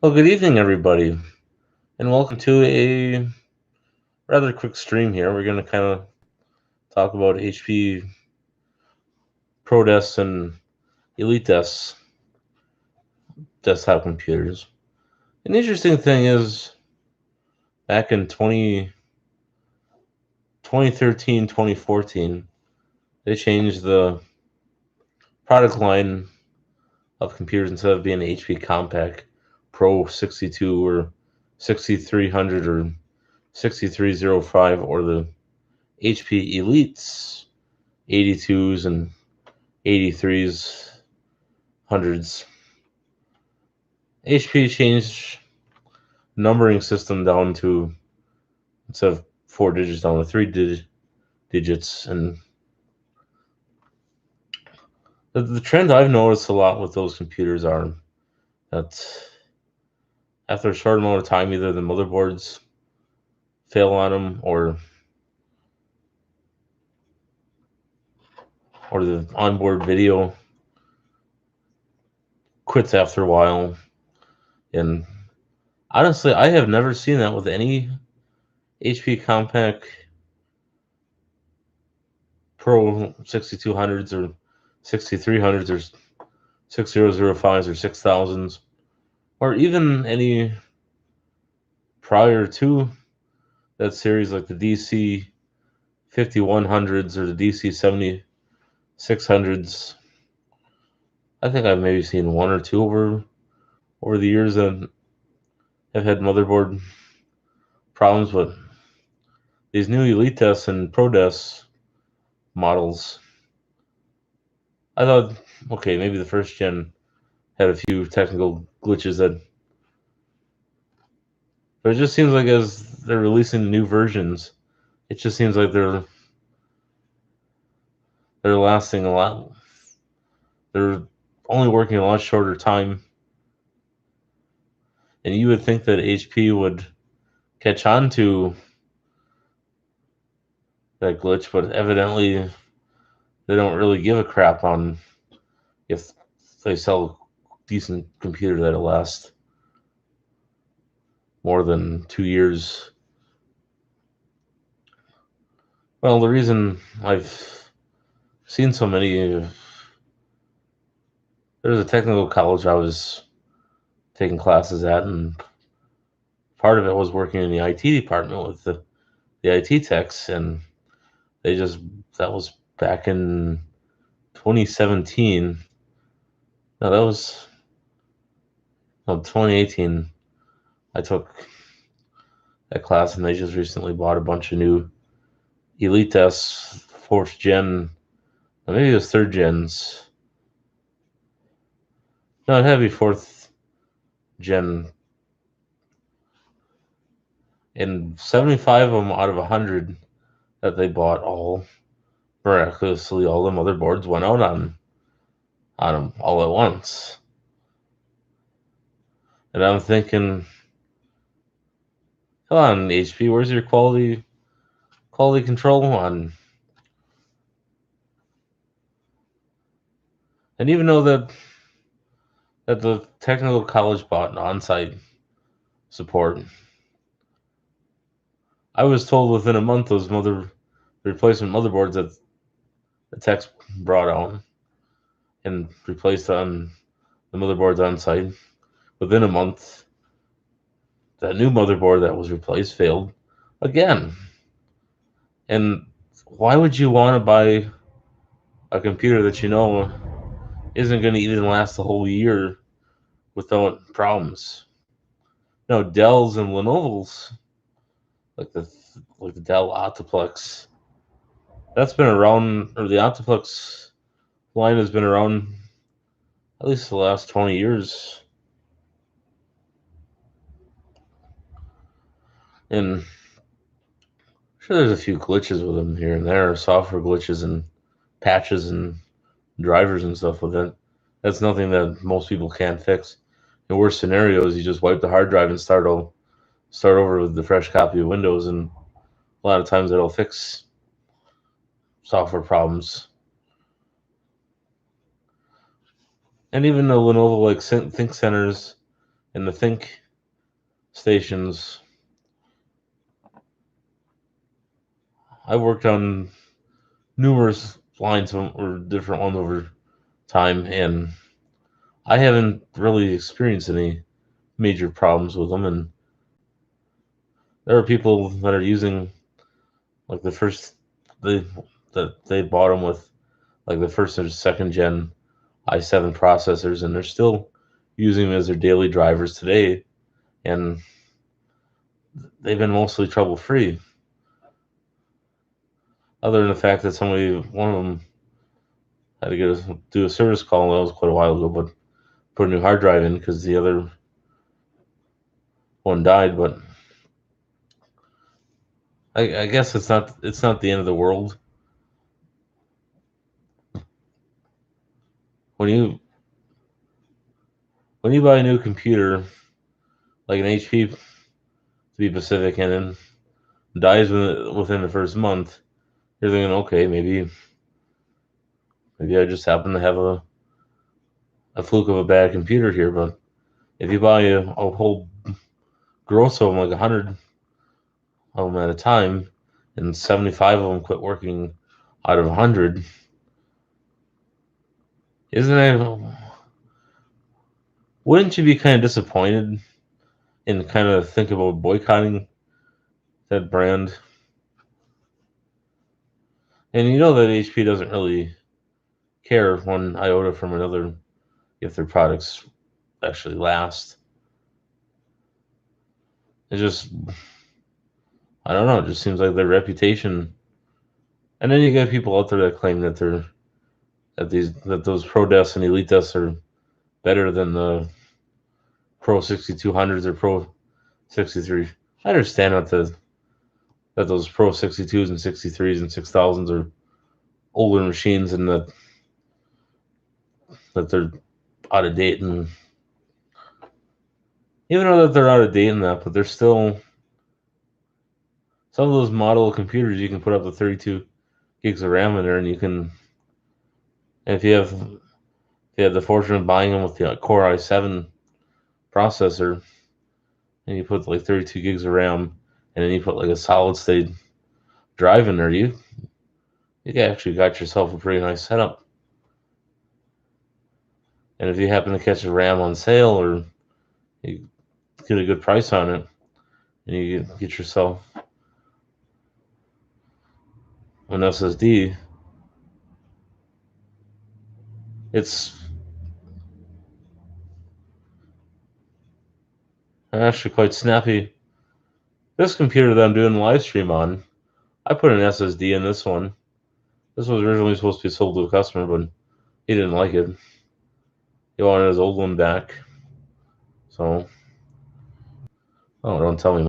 Well, good evening, everybody, and welcome to a rather quick stream here. We're going to kind of talk about HP Pro Desks and Elite Desks desktop computers. An interesting thing is, back in 2013, 2014, they changed the product line of computers. Instead of being HP Compaq Pro 62 or 6300 or 6305 or the HP Elites 82s and 83s, hundreds. HP changed numbering system down to, instead of 4 digits, down to digits. And the trend I've noticed a lot with those computers are that after a short amount of time, either the motherboards fail on them, or the onboard video quits after a while. And honestly, I have never seen that with any HP Compaq Pro 6200s or 6300s or 6005s or 6000s, or even any prior to that series, like the DC 5100s or the DC 7600s. I think I've maybe seen one or two over the years that have had motherboard problems. But these new Elite Tests and Pro Tests models, I thought, okay, maybe the first gen had a few technical glitches but it just seems like as they're releasing new versions, it just seems like they're lasting a lot. They're only working a lot shorter time, and you would think that HP would catch on to that glitch, but evidently they don't really give a crap on if they sell a decent computer that'll last more than 2 years. Well, the reason I've seen so many, there's a technical college I was taking classes at, and part of it was working in the IT department with the IT techs, and they just, that was back in 2017. No, that was, no, 2018. I took that class, and they just recently bought a bunch of new Elite S, fourth gen, or maybe it was third gens. No, it had to be fourth gen. And 75 of them out of 100 that they bought, all miraculously, all the motherboards went out on them all at once. And I'm thinking, come on, HP, where's your quality control on? And even though that the technical college bought an on-site support, I was told within a month those replacement motherboards that the techs brought out and replaced on the motherboards on site, within a month, that new motherboard that was replaced failed again. And why would you want to buy a computer that you know isn't going to even last the whole year without problems? No, Dells and Lenovo's, like the Dell Optiplex, that's been around, or the Optiplex line has been around at least the last 20 years. And sure, there's a few glitches with them here and there, software glitches and patches and drivers and stuff with it. That's nothing that most people can't fix. In worst scenarios, you just wipe the hard drive and start over with the fresh copy of Windows, and a lot of times it'll fix software problems. And even the Lenovo like Think Centers in the Think stations, I worked on numerous lines or different ones over time, and I haven't really experienced any major problems with them. And there are people that are using like they that they bought them with like the first or second gen i7 processors, and they're still using them as their daily drivers today, and they've been mostly trouble free. Other than the fact that one of them had to do a service call, that was quite a while ago, but put a new hard drive in because the other one died. But I guess it's not the end of the world. When you when you buy a new computer, like an HP to be Pacific, and then dies within the first month, you're thinking, okay, maybe I just happen to have a fluke of a bad computer here. But if you buy a whole gross of them, like 100 of them at a time, and 75 of them quit working out of 100, isn't it? Wouldn't you be kind of disappointed and kind of think about boycotting that brand? And you know that HP doesn't really care one iota from another if their products actually last. It just, I don't know, it just seems like their reputation. And then you get people out there that claim that those Pro Desks and Elite Desks are better than the Pro 6200s or Pro 63. I understand that those Pro 62s and 63s and 6000s are older machines, and that they're out of date, and even though that they're out of date in that, but they're still some of those model computers you can put up to 32 gigs of RAM in there, and if you have the fortune of buying them with the Core i7 processor, and you put like 32 gigs of RAM, and then you put like a solid state drive in there, you actually got yourself a pretty nice setup. And if you happen to catch a RAM on sale, or you get a good price on it, and you get yourself an SSD, it's actually quite snappy. This computer that I'm doing the live stream on, I put an SSD in this one. This was originally supposed to be sold to a customer, but he didn't like it. He wanted his old one back. So, oh, don't tell me.